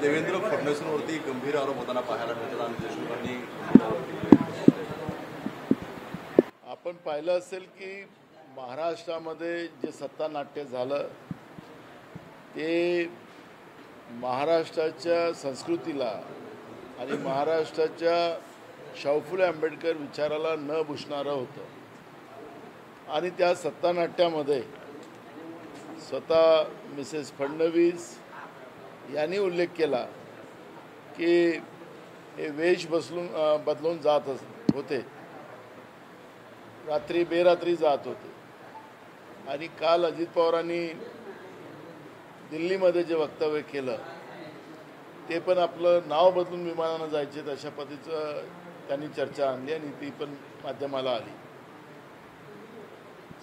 देवेंद्र फडणवीसांवरती गंभीर आरोप होताना पाहायला मिळतात आणि देशमुखांनी आपण पाहिलं असेल की महाराष्ट्रामध्ये जे सत्ता नाट्य झालं ते महाराष्ट्राच्या संस्कृतीला आणि महाराष्ट्राच्या शाहू फुले आंबेडकर विचाराला न भुसणारं होतं आणि त्या सत्ता नाट्यामध्ये स्वतः मिसेस फडणवीस यांनी उल्लेख केला की हे वेश बदलून जात होते, रात्री बेरात्री जात होते आणि काल अजित पवारांनी दिल्लीमध्ये जे वक्तव्य केलं ते पण आपलं नाव बदलून विमानानं जायचे अशा पद्धतीचं त्यांनी चर्चा आणली आणि ती पण माध्यमाला आली.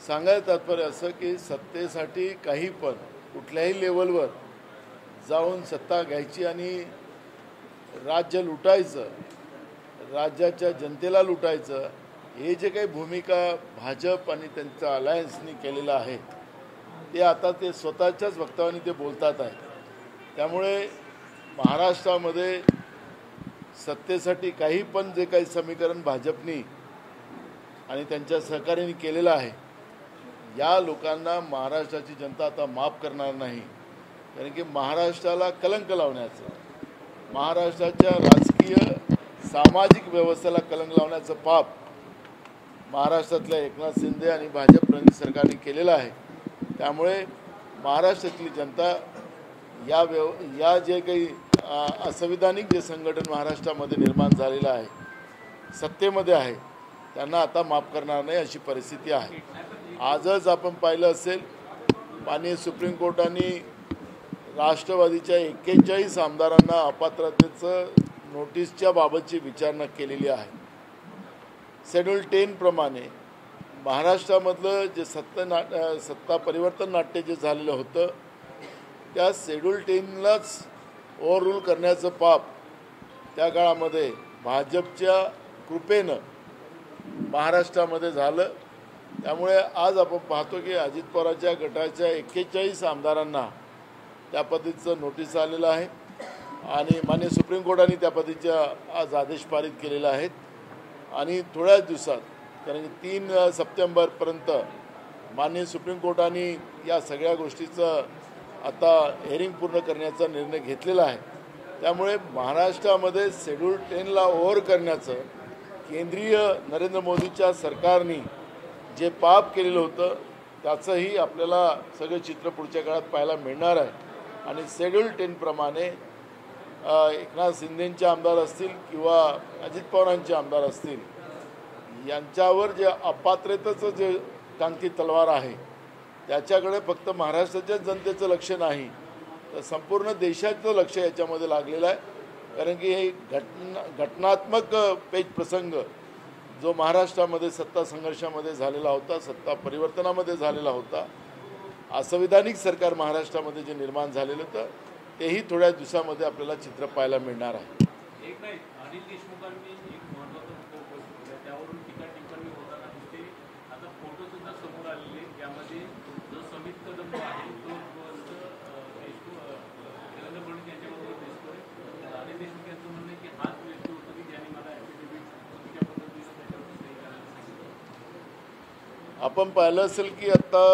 सांगायचं तात्पर्य असं की सत्तेसाठी काही पण कुठल्याही लेवलवर जाऊन सत्ता घ्यायची आणि राज्य लुटायचं, राज्याच्या जनतेला लुटायचं, हे जे काही भूमिका भाजप आणि त्यांचं अलायन्सनी केलेलं आहे ते आता ते स्वतःच्याच वक्तव्याने ते बोलतात आहे. त्यामुळे महाराष्ट्रामध्ये सत्तेसाठी काही पण जे काही समीकरण भाजपनी आणि त्यांच्या सहकार्याने केलेलं आहे या लोकांना महाराष्ट्राची जनता आता माफ करणार नाही. कारण की महाराष्ट्राला कलंक लावण्याचं, महाराष्ट्राच्या राजकीय सामाजिक व्यवस्थेला कलंक लावण्याचं पाप महाराष्ट्रातल्या एकनाथ शिंदे आणि भाजप प्रणित सरकारने केलेलं आहे. त्यामुळे महाराष्ट्रातली जनता या जे काही असंविधानिक जे संघटन महाराष्ट्रामध्ये निर्माण झालेलं आहे, सत्तेमध्ये आहे, त्यांना आता माफ करणार नाही अशी परिस्थिती आहे. आजच आपण पाहिलं असेल माननीय सुप्रीम कोर्टाने राष्ट्रवादीच्या 41 आमदारांना अपात्रतेचं नोटीसच्या बाबतची विचारणा केलेली आहे. शेड्यूल 10 प्रमाणे महाराष्ट्रामधलं जे सत्ता परिवर्तन नाट्य जे झालेलं होतं त्या शेड्यूल 10लाच ओव्हररूल करण्याचं पाप त्या काळामध्ये भाजपच्या कृपेनं महाराष्ट्रामध्ये झालं. त्यामुळे आज आपण पाहतो की अजित पवारांच्या गटाच्या 41 आमदारांना त्या पद्धतीचं नोटीस आलेलं आहे आणि माननीय सुप्रीम कोर्टाने त्या पद्धतीच्या आज आदेश पारित केलेले आहेत आणि थोड्याच दिवसात, कारण की 3 सप्टेंबरपर्यंत माननीय सुप्रीम कोर्टाने या सगळ्या गोष्टीचं आता हेअरिंग पूर्ण करण्याचा निर्णय घेतलेला आहे. त्यामुळे महाराष्ट्रामध्ये शेड्यूल 10ला ओव्हर करण्याचं केंद्रीय नरेंद्र मोदीच्या सरकारने जे पाप केलेलं होतं त्याचंही आपल्याला सगळं चित्र पुढच्या काळात पाहायला मिळणार आहे. आणि शेड्यूल 10 प्रमाणे एकनाथ शिंदेचे आमदार असतील किंवा अजित पवारांचे आमदार असतील यांच्यावर जे अपात्रतेचं जे टांगती तलवार आहे त्याच्याकडे फक्त महाराष्ट्राच्या जनतेचं लक्ष नाही तर संपूर्ण देशाचं लक्ष याच्यामध्ये लागलेलं आहे. कारण की हे घटनात्मक पेच प्रसंग जो महाराष्ट्रामध्ये सत्ता संघर्षामध्ये झालेला होता, सत्ता परिवर्तनामध्ये झालेला होता, असंविधानिक सरकार महाराष्ट्रामध्ये जे निर्माण झालेलं होतं तेही थोड्या दिवसामध्ये आपल्याला चित्र पाहायला मिळणार आहे. अनिल देशमुखांनी एक महत्त्वाचा पोस्ट केला, त्यावरून टीका टिप्पणी होताना ते आता फोटो सुद्धा समोर आलेले, त्यामध्ये जो समित कदम आहे तो देवेंद्र फडणवीस यांच्याबरोबर दिसतोय. अनिल देशमुख यांचं म्हणणं आहे की हाच व्यक्ती होतो की ज्यांनी मला ॲफिडेव्हिट चुकीच्या पद्धतीनं त्याच्यावर सही करायला सांगितलं. आपण पाहिलं असेल की आता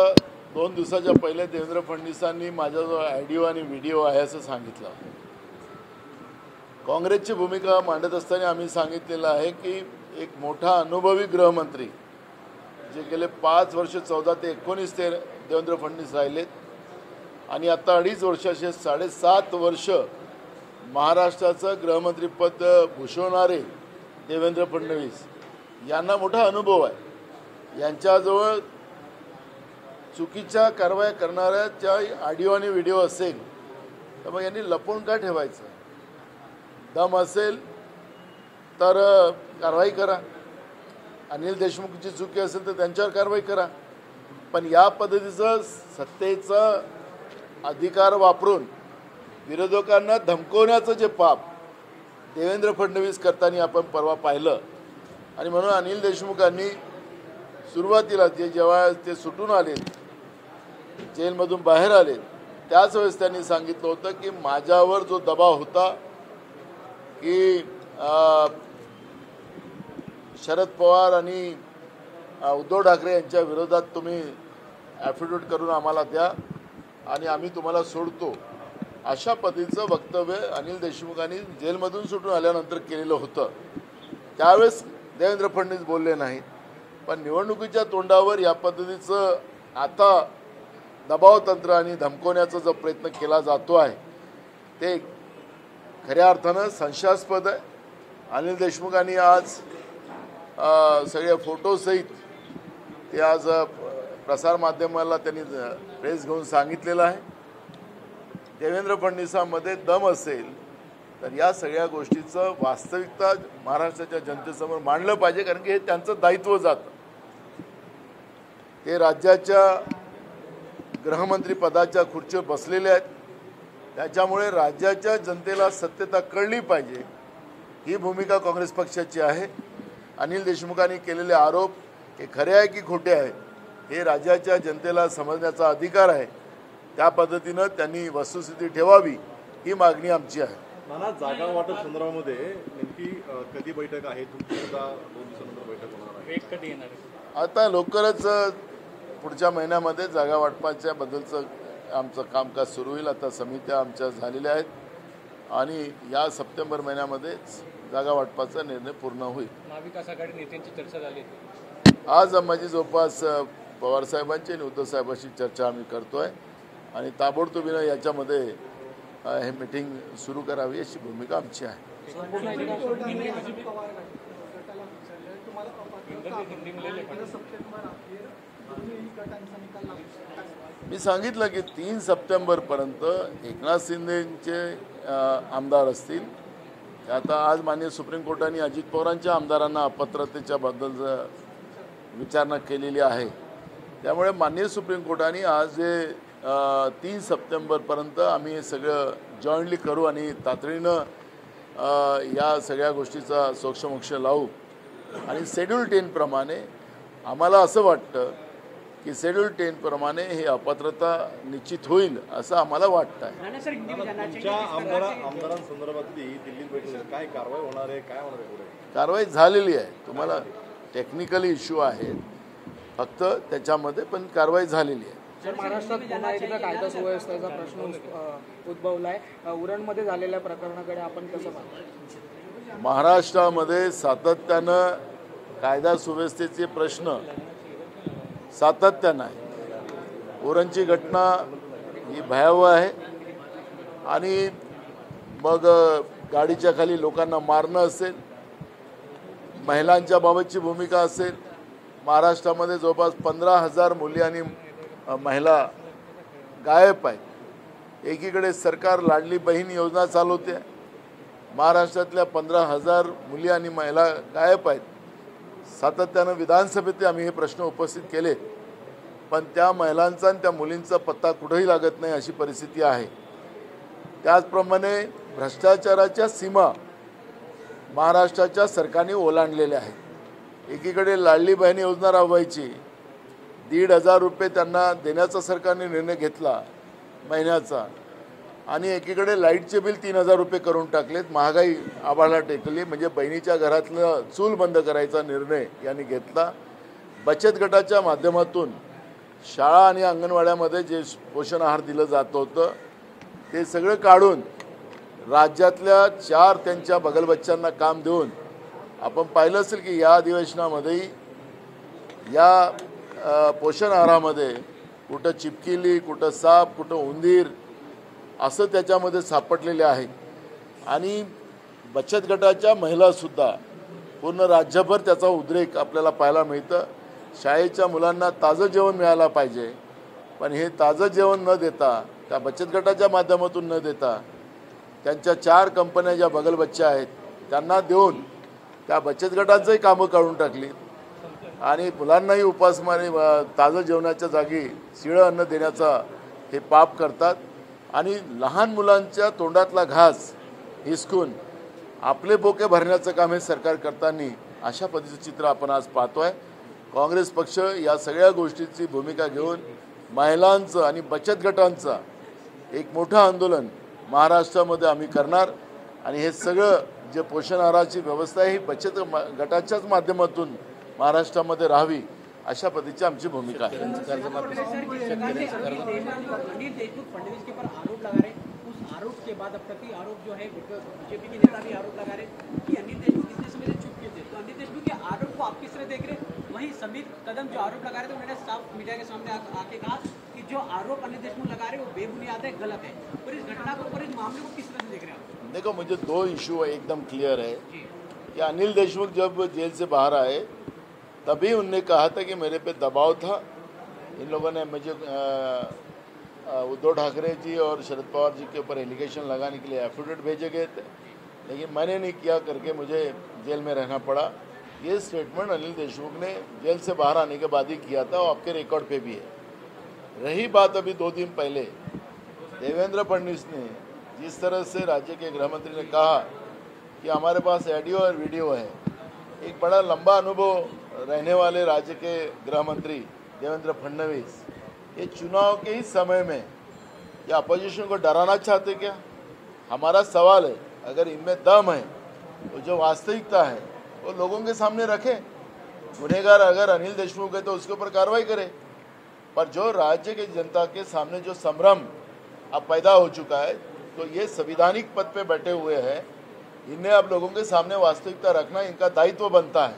2 दिवसाच्या पहिले देवेंद्र फडणवीसांनी माझ्याजवळ ऑडिओ आणि व्हिडिओ आहे असं सांगितलं. काँग्रेसची भूमिका मांडत असताना आम्ही सांगितलेलं आहे की एक मोठा अनुभवी गृहमंत्री जे गेले 5 वर्ष 14 ते 19 ते देवेंद्र फडणवीस राहिलेत आणि आता 2.5 वर्षाचे 7.5 वर्ष महाराष्ट्राचं गृहमंत्रीपद भूषवणारे देवेंद्र फडणवीस यांना मोठा अनुभव आहे. यांच्याजवळ चुकीच्या कारवाया करणाऱ्याच्या ऑडिओ आणि व्हिडिओ असेल तर मग यांनी लपवून का ठेवायचं? दम असेल तर कारवाई करा. अनिल देशमुखची चुकी असेल तर त्यांच्यावर कारवाई करा. पण या पद्धतीचं सत्तेचा अधिकार वापरून विरोधकांना धमकवण्याचं जे पाप देवेंद्र फडणवीस करताना आपण परवा पाहिलं आणि म्हणून अनिल देशमुखांनी सुरुवातीला जेव्हा ते सुटून आले, जेलमधून बाहेर आले त्याच वेळेस त्यांनी सांगितलं होतं की माझ्यावर जो दबाव होता की शरद पवार आणि उद्धव ठाकरे यांच्या विरोधात तुम्ही ॲफिडेविट करून आम्हाला द्या आणि आम्ही तुम्हाला सोडतो, अशा पद्धतीचं वक्तव्य अनिल देशमुखांनी जेलमधून सुटून आल्यानंतर केलेलं होतं. त्यावेळेस देवेंद्र फडणवीस बोलले नाहीत. पण निवडणुकीच्या तोंडावर या पद्धतीचं आता दबाव तंत्र आणि धमकवण्याचा जो प्रयत्न केला जातो आहे ते खऱ्या अर्थानं संशयास्पद आहे. अनिल देशमुखांनी आज सगळ्या फोटोसहित ते आज प्रसारमाध्यमाला त्यांनी प्रेस घेऊन सांगितलेलं आहे. देवेंद्र फडणवीसांमध्ये दम असेल तर या सगळ्या गोष्टीचं वास्तविकता महाराष्ट्राच्या जनतेसमोर मांडलं पाहिजे, कारण की हे त्यांचं दायित्व जातं. ते राज्याच्या गृहमंत्री पदाच्या खुर्चीवर बसलेले आहेत. त्याच्यामुळे राज्याच्या जनतेला सत्यता कळली पाहिजे, ही भूमिका काँग्रेस पक्षाची आहे. अनिल देशमुखांनी केलेले आरोप हे खरे आहे की खोटे आहे हे राज्याच्या जनतेला समजण्याचा अधिकार आहे. त्या पद्धतीनं त्यांनी वस्तुस्थिती ठेवावी ही मागणी आमची आहे. नाना, जागा वाटप संदर्भामध्ये नेमकी कधी बैठक आहे तुमची? 2 दिवसानंतर बैठक होणार आहे. कधी येणार आहे? आता लवकरच पुढच्या महिन्यामध्ये जागा वाटपाच्या बद्दलचं आमचं कामकाज सुरू होईल. आता समित्या आमच्या झालेल्या आहेत आणि या सप्टेंबर महिन्यामध्येच जागा वाटपाचा निर्णय पूर्ण होईल. महाविकास आघाडी नेत्यांची चर्चा झाली. आज माझी जवळपास पवारसाहेबांची आणि उद्धवसाहेबांशी चर्चा आम्ही करतोय आणि ताबडतोबीनं याच्यामध्ये हे मीटिंग सुरू करावी अशी भूमिका आमची आहे. मी सांगितलं की 3 सप्टेंबरपर्यंत एकनाथ शिंदेचे आमदार असतील. आता आज माननीय सुप्रीम कोर्टाने अजित पवारांच्या आमदारांना अपात्रतेच्या बद्दल विचारणा केलेली आहे. त्यामुळे माननीय सुप्रीम कोर्टाने आज जे 3 सप्टेंबरपर्यंत आम्ही हे सगळं जॉईंटली करू आणि तातडीनं या सगळ्या गोष्टीचा सोक्षमोक्ष लावू. आणि शेड्यूल 10 प्रमाणे आम्हाला असं वाटतं की शेड्यूल 10 प्रमाणे हे अपात्रता निश्चित होईल असं आम्हाला वाटतं आहे. तुमच्या आमदारांसंदर्भातली दिल्लीत बैठक काय कारवाई होणार आहे, काय होणार आहे पुढे? कारवाई झालेली आहे. तुम्हाला टेक्निकली इश्यू आहे फक्त त्याच्यामध्ये, पण कारवाई झालेली आहे. महाराष्ट्रात पुन्हा एकदा कायदा सुव्यवस्थेचा प्रश्न उद्भवलाय. उरणमध्ये झालेल्या प्रकरणाकडे आपण कसं पाहतो? महाराष्ट्रामध्ये सातत्यानं कायदा सुव्यवस्थेचे प्रश्न सातत्यानं आहे. उरणची घटना ही भयावह आहे आणि मग गाडीच्या खाली लोकांना मारणं असेल, महिलांच्या बाबतची भूमिका असेल. महाराष्ट्रामध्ये जवळपास 15,000 मुली आणि महिला गायब आहेत. एकीकडे सरकार लाडली बहीण योजना चालवते. महाराष्ट्रातल्या 15,000 मुली आणि महिला गायब आहेत. सातत्यानं विधानसभेत आम्ही हे प्रश्न उपस्थित केले, पण त्या महिलांचा आणि त्या मुलींचा पत्ता कुठेही लागत नाही अशी परिस्थिती आहे. त्याचप्रमाणे भ्रष्टाचाराच्या सीमा महाराष्ट्राच्या सरकारने ओलांडलेल्या आहेत. एकीकडे लाडली बहीण योजना राबवायची, 1,500 रुपये त्यांना देण्याचा सरकारने निर्णय घेतला महिन्याचा, आणि एकीकडे लाईटचे बिल 3,000 रुपये करून टाकलेत. महागाई आभाळाला टेकली, म्हणजे बहिणीच्या घरातलं चूल बंद करायचा निर्णय यांनी घेतला. बचत गटाच्या माध्यमातून शाळा आणि अंगणवाड्यामध्ये जे पोषण आहार दिलं जात होतं ते सगळं काढून राज्यातल्या 4 त्यांच्या बगलबच्च्यांना काम देऊन, आपण पाहिलं असेल की या अधिवेशनामध्येही या पोषण आहारामध्ये कुठं चिपकिली, कुठं साप, कुठं उंदीर असं त्याच्यामध्ये सापडलेले आहे. आणि बचत गटाच्या महिलासुद्धा पूर्ण राज्यभर त्याचा उद्रेक आपल्याला पाहायला मिळतं. शाळेच्या मुलांना ताजं जेवण मिळालं पाहिजे, पण हे ताजं जेवण न देता, त्या बचत गटाच्या माध्यमातून न देता, त्यांच्या 4 कंपन्या ज्या बगलबच्च्या आहेत त्यांना देऊन त्या बचत गटांचंही कामं काढून टाकली आणि मुलांनाही उपासमारी ताजं जेवणाच्या जागी शिळं अन्न देण्याचा हे पाप करतात. आणि लहान मुलांच्या तोंडातला घास हिसकून आपले बोके भरण्याचं काम हे सरकार करताना अशा पद्धतीचं चित्र आपण आज पाहतोय. काँग्रेस पक्ष या सगळ्या गोष्टीची भूमिका घेऊन महिलांचं आणि बचत गटांचा एक मोठं आंदोलन महाराष्ट्रामध्ये आम्ही करणार आणि हे सगळं जे पोषण आहाराची व्यवस्था आहे ही बचत गटाच्याच माध्यमातून महाराष्ट्रामध्ये राहावी अशा पद्धतीची आमची भूमिका आहे. अनिल देशमुख फडणवीस के ऊपर आरोप लगा रहे, उस आरोप के बाद अब प्रति आरोप जो है बीजेपी के नेता भी आरोप लगा रहे कि अनिल देशमुख इतने समय से चुप क्यों थे. तो अनिल देशमुख के आरोप को आप किस तरह देख रहे? वहीं समीर कदम जो आरोप लगा रहे थे उन्होंने साफ मीडिया के सामने आके कहा कि जो आरोप अनिल देशमुख लगा रहे वो बेबुनियाद है, गलत है. और इस घटना को और इस मामले को किस तरह से देख रहे हैं आप? देखो, मुझे दो इशू एकदम क्लियर है कि अनिल देशमुख जब जेल से बाहर आए तभी उनने कहा था कि मेरे पे दबाव था. इन लोगों ने मुझे उद्धव ठाकरे जी और शरद पवार जी के ऊपर एलिगेशन लगाने के लिए एफिडेविट भेजे गए थे, लेकिन मैंने नहीं किया करके मुझे जेल में रहना पड़ा. ये स्टेटमेंट अनिल देशमुख ने जेल से बाहर आने के बाद ही किया था और आपके रिकॉर्ड पे भी है. रही बात अभी 2 दिन पहले देवेंद्र फडणवीस ने जिस तरह से राज्य के गृह मंत्री ने कहा कि हमारे पास ऑडियो और वीडियो है, एक बड़ा लंबा अनुभव रहने वाले राज्य के गृह मंत्री देवेंद्र फडणवीस ये चुनाव के ही समय में क्या अपोजिशन को डराना चाहते क्या? हमारा सवाल है, अगर इनमें दम है तो जो वास्तविकता है वो लोगों के सामने रखें. गुनहगार अगर अनिल देशमुख है तो उसके ऊपर कार्रवाई करें, पर जो राज्य की जनता के सामने जो संभ्रम अब पैदा हो चुका है तो ये संवैधानिक पद पे बैठे हुए हैं, इन्हें अब लोगों के सामने वास्तविकता रखना इनका दायित्व बनता है.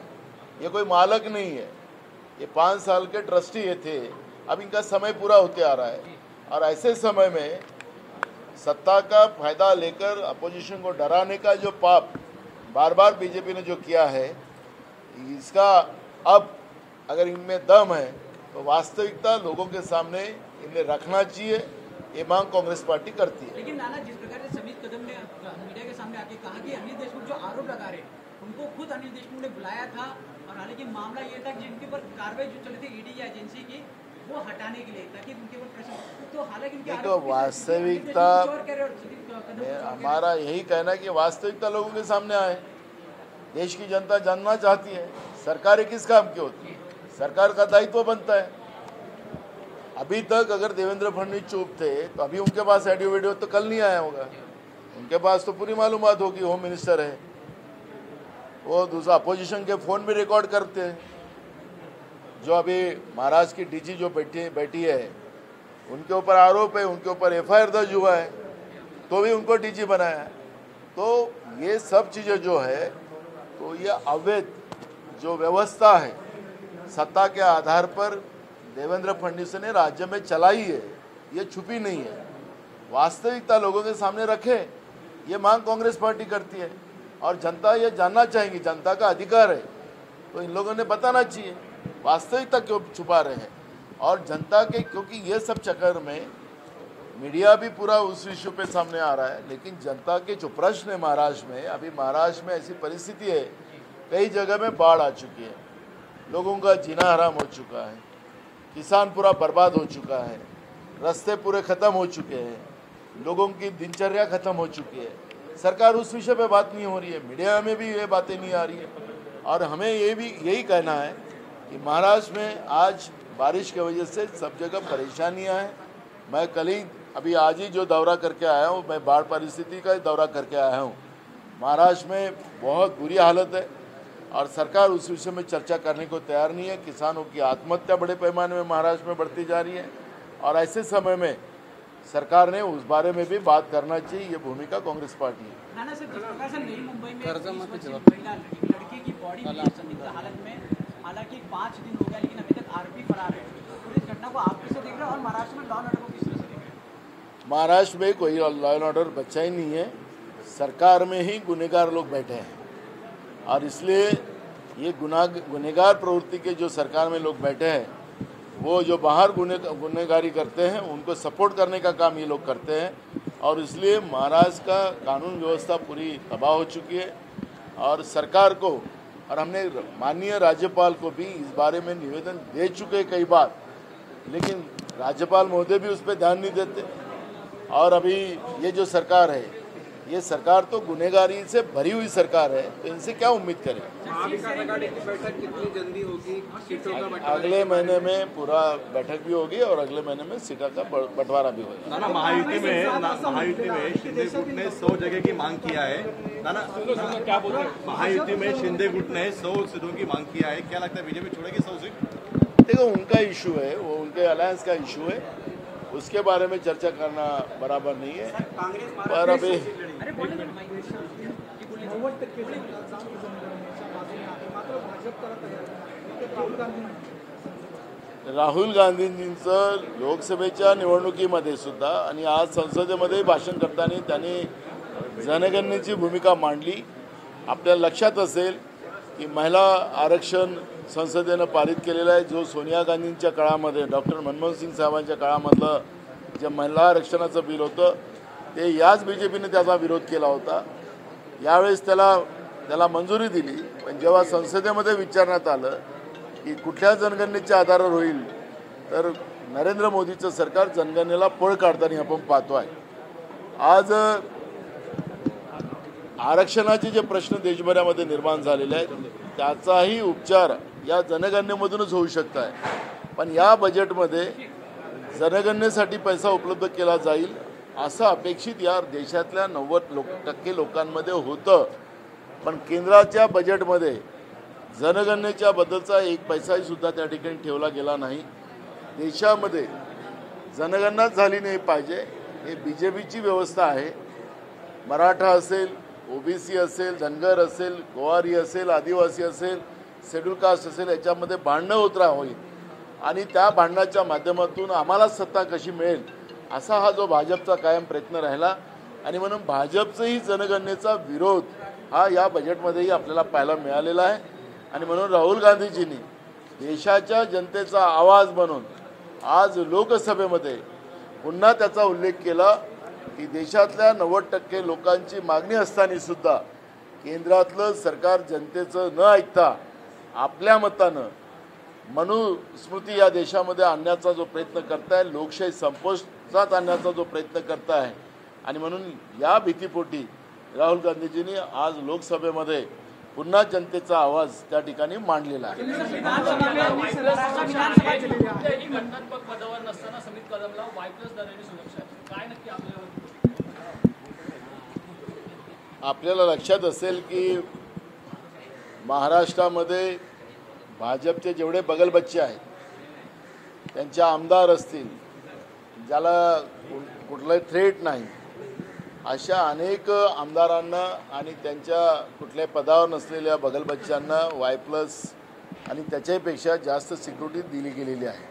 ये कोई मालक नहीं है, ये 5 साल के ट्रस्टी ये थे, अब इनका समय पूरा होते आ रहा है और ऐसे समय में सत्ता का फायदा लेकर अपोजिशन को डराने का जो पाप बार बार बीजेपी ने जो किया है, इसका अब अगर इनमें दम है तो वास्तविकता लोगों के सामने इन्हें रखना चाहिए. ये मांग कांग्रेस पार्टी करती है. लेकिन नाना, जिस प्रकार से समीर कदम ने मीडिया के सामने आके कहा कि अनिल देशमुख जो आरोप लगा रहे उनको खुद अनिल देशमुख ने बुलाया था और हालांकि मामला ये था कि जिनके ऊपर कार्रवाई जो चली थी ईडी या एजेंसी की वो हटाने के लिए ताकि उनके ऊपर प्रश्न, तो हालांकि देखो वास्तविकता हमारा यही कहना है कि वास्तविकता लोगों के सामने आए. देश की जनता जानना चाहती है सरकारें किस काम की होती है, सरकार का दायित्व बनता है. अभी तक अगर देवेंद्र फडणवीस चुप थे तो अभी उनके पास ऑडियो वीडियो तो कल नहीं आया होगा. उनके पास तो पूरी मालूमात होगी, होम मिनिस्टर है वो. दूसरा अपोजिशन के फ़ोन भी रिकॉर्ड करते हैं. जो अभी महाराष्ट्र की डीजी जो बैठी है उनके ऊपर आरोप है, उनके ऊपर एफआईआर दर्ज हुआ है तो भी उनको डीजी बनाया है. तो ये सब चीज़ें जो है तो ये अवैध जो व्यवस्था है सत्ता के आधार पर देवेंद्र फडणवीस ने राज्य में चलाई है, ये छुपी नहीं है. वास्तविकता लोगों के सामने रखे, ये मांग कांग्रेस पार्टी करती है और जनता ये जानना चाहेंगी, जनता का अधिकार है तो इन लोगों ने बताना चाहिए वास्तविकता क्यों छुपा रहे हैं. और जनता के, क्योंकि ये सब चक्कर में मीडिया भी पूरा उस इशू पे सामने आ रहा है, लेकिन जनता के जो प्रश्न है महाराष्ट्र में, अभी महाराष्ट्र में ऐसी परिस्थिति है कई जगह में बाढ़ आ चुकी है, लोगों का जीना हराम हो चुका है, किसान पूरा बर्बाद हो चुका है, रास्ते पूरे ख़त्म हो चुके हैं, लोगों की दिनचर्या ख़त्म हो चुकी है. सरकार उस विषय पे बात नहीं हो रही है, मीडिया में भी ये बातें नहीं आ रही है. और हमें यही कहना है कि महाराष्ट्र में आज बारिश की वजह से सब जगह परेशानियां हैं. मैं अभी आज ही जो दौरा करके आया हूँ, मैं बाढ़ परिस्थिति का दौरा करके आया हूँ. महाराष्ट्र में बहुत बुरी हालत है और सरकार उस विषय में चर्चा करने को तैयार नहीं है. किसानों की आत्महत्या बड़े पैमाने में महाराष्ट्र में बढ़ती जा रही है और ऐसे समय में सरकार ने उस बारे में भी बात करना चाहिए. ये भूमिका कांग्रेस पार्टी है. नाना सर, जिस प्रकार से नई मुंबई में लड़की की बॉडी संदिग्ध हालत में, हालांकि 5 दिन हो गया लेकिन अभी तक आरोपी फरार है, तो इस घटना को आप कैसे देख रहे हैं और महाराष्ट्र में लॉ एंड ऑर्डर को किस तरह से देख रहे हैं? महाराष्ट्र में कोई लॉ एंड ऑर्डर बचा ही नहीं है, सरकार में ही गुनहगार लोग बैठे हैं और इसलिए ये गुनहगार प्रवृत्ति के जो सरकार में लोग बैठे हैं वो जो बाहर गुनहगारी करते हैं उनको सपोर्ट करने का काम ये लोग करते हैं और इसलिए महाराष्ट्र का कानून व्यवस्था पूरी तबाह हो चुकी है. और सरकार को और हमने माननीय राज्यपाल को भी इस बारे में निवेदन दे चुके कई बार, लेकिन राज्यपाल महोदय भी उस पर ध्यान नहीं देते. और अभी ये जो सरकार है ये सरकार तो गुनहगारी से भरी हुई सरकार है, तो इनसे क्या उम्मीद करें। महाविकास आघाड़ी की बैठक कितनी जल्दी होगी? सीटों का बंटवारा अगले महीने में पूरा बैठक भी होगी और अगले महीने में सीटों का बंटवारा भी होगा। नाना, महायुति में शिंदे गुट ने 100 जगह की मांग किया है। नाना, क्या बोल रहे हैं? महायुति में शिंदे गुट ने 100 सीटों की मांग किया है, क्या लगता है बीजेपी छोड़ेगी 100 सीट? देखो, उनका इशू है, वो उनके अलायंस का इशू है, उसके बारे में चर्चा करना बराबर नहीं है। पर अभी राहुल गांधींचं लोकसभेच्या निवडणुकीमध्ये सुद्धा आणि आज संसदेमध्ये भाषण करताना त्यांनी जनगणनेची भूमिका मांडली। आपल्याला लक्षात असेल की महिला आरक्षण संसदेनं पारित केलेलं आहे, जो सोनिया गांधींच्या काळामध्ये डॉक्टर मनमोहन सिंग साहेबांच्या काळामधलं जे महिला आरक्षणाचं बिल होतं ते याच बीजेपीने त्याचा विरोध केला होता। यावेळेस त्याला मंजुरी दिली, पण जेव्हा संसदेमध्ये विचारण्यात आलं की कुठल्या जनगणनेच्या आधारावर होईल, तर नरेंद्र मोदीचं सरकार जनगणनेला पळ काढताना आपण पाहतोय। आज आरक्षणाचे जे प्रश्न देशभरामध्ये निर्माण झालेले आहेत त्याचाही उपचार या जनगणनेमधूनच होऊ शकत आहे। पण या बजेटमध्ये जनगणनेसाठी पैसा उपलब्ध केला जाईल असं अपेक्षित या देशातल्या 90% लोकांमध्ये होतं, पण केंद्राच्या बजेटमध्ये जनगणनेच्या बद्दलचा एक पैसाही सुद्धा त्या ठिकाणी ठेवला गेला नाही। देशामध्ये जनगणनाच झाली नाही पाहिजे, हे बीजेपीची व्यवस्था आहे। मराठा असेल, ओबीसी असेल, धनगर असेल, गोवारी असेल, आदिवासी असेल, शेड्यूल कास्ट असेल, याच्यामध्ये भांडणं होत होईल आणि त्या भांडणाच्या माध्यमातून आम्हाला सत्ता कशी मिळेल असा हा जो भाजपचा कायम प्रयत्न राहिला आणि म्हणून भाजपचाही जनगणनेचा विरोध हा या बजेटमध्येही आपल्याला पाहायला मिळालेला आहे। आणि म्हणून राहुल गांधीजींनी देशाच्या जनतेचा आवाज बनून आज लोकसभेमध्ये पुन्हा त्याचा उल्लेख केला की देशातल्या 90% लोकांची मागणी असताना सुद्धा केंद्रातलं सरकार जनतेचं न ऐकता आपल्या मतानं मनुस्मृती या देशामध्ये आणण्याचा जो प्रयत्न करताय, लोकशाही संपुष्टात आणण्याचा जो प्रयत्न करताय, आणि म्हणून या भीतीपोटी राहुल गांधीजींनी आज लोकसभेमध्ये पुन्हा जनतेचा आवाज त्या ठिकाणी मांडलेला आहे। घटनात्मक पदावर नसताना समित कदमला वायप्लस दराने सुरक्षा, काय नक्की आपल्याला लक्षात असेल की महाराष्ट्रामध्ये भाजपचे जेवढे बगलबच्चे आहेत, त्यांचे आमदार असतील, ज्याला कुठलाही थ्रेट नाही, अशा अनेक आमदारांना आणि त्यांच्या कुठल्याही पदावर नसलेल्या बगलबच्च्यांना Y+ आणि त्याच्यापेक्षा जास्त सिक्युरिटी दिली गेलेली आहे।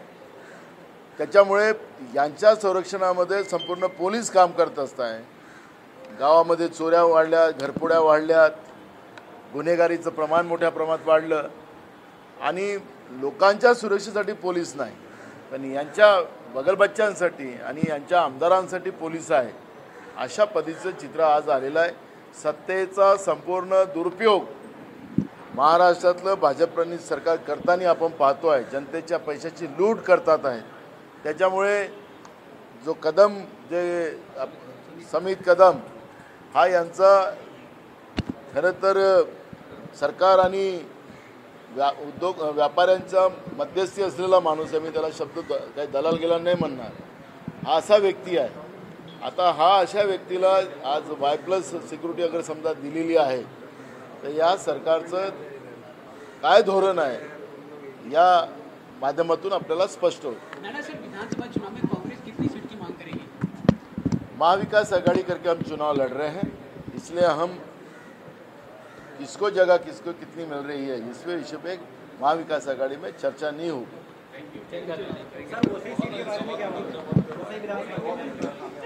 त्याच्यामुळे यांच्या संरक्षणामध्ये संपूर्ण पोलीस काम करत असतात। गावामध्ये चोऱ्या वाढल्या, घरफोड्या वाढल्यात, गुन्हेगारीचं प्रमाण मोठ्या प्रमाणात वाढलं आणि लोकांच्या सुरक्षेसाठी पोलीस नाही, पण यांच्या बगलबच्च्यांसाठी आणि यांच्या आमदारांसाठी पोलीस आहे। अशा पद्धतीचं चित्र आज आलेलं आहे। सत्तेचा संपूर्ण दुरुपयोग महाराष्ट्रातलं भाजपप्रणित सरकार करताना आपण पाहतोय। जनतेच्या पैशाची लूट करतात आहे। त्याच्यामुळे जो कदम जे समित कदम हा यांचा खरं तर सरकार आणि उद्योग व्यापाऱ्यांचा मध्यस्थी असलेला माणूस आहे। मी त्याला शब्द काही दलाल गेला नाही म्हणणार, हा असा व्यक्ती आहे। आता हा अशा व्यक्तीला आज Y+ सिक्युरिटी अगर समजा दिलेली आहे, तर या सरकारचं काय धोरण आहे या माध्यमातून आपल्याला स्पष्ट होतं। नाना सर, विधानसभा चुनाव में कांग्रेस कितनी सीट की मांग करेगी? महाविकास आघाड़ी करके हम चुनाव लड़ रहे हैं, इसलिए हम किसको जगह किसको कितनी मिल रही है इस विषय पे महाविकास आघाड़ी में चर्चा नहीं होगी।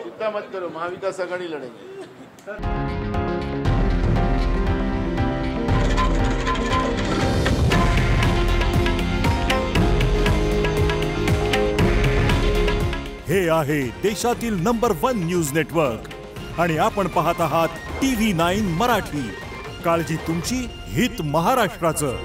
चिंता मत करो, महाविकास आघाड़ी लड़ेंगे। हे आहे देशातील नंबर 1 न्यूज नेटवर्क आणि आपण पाहत आहात TV9 मराठी। काळजी तुमची, हित महाराष्ट्राचं।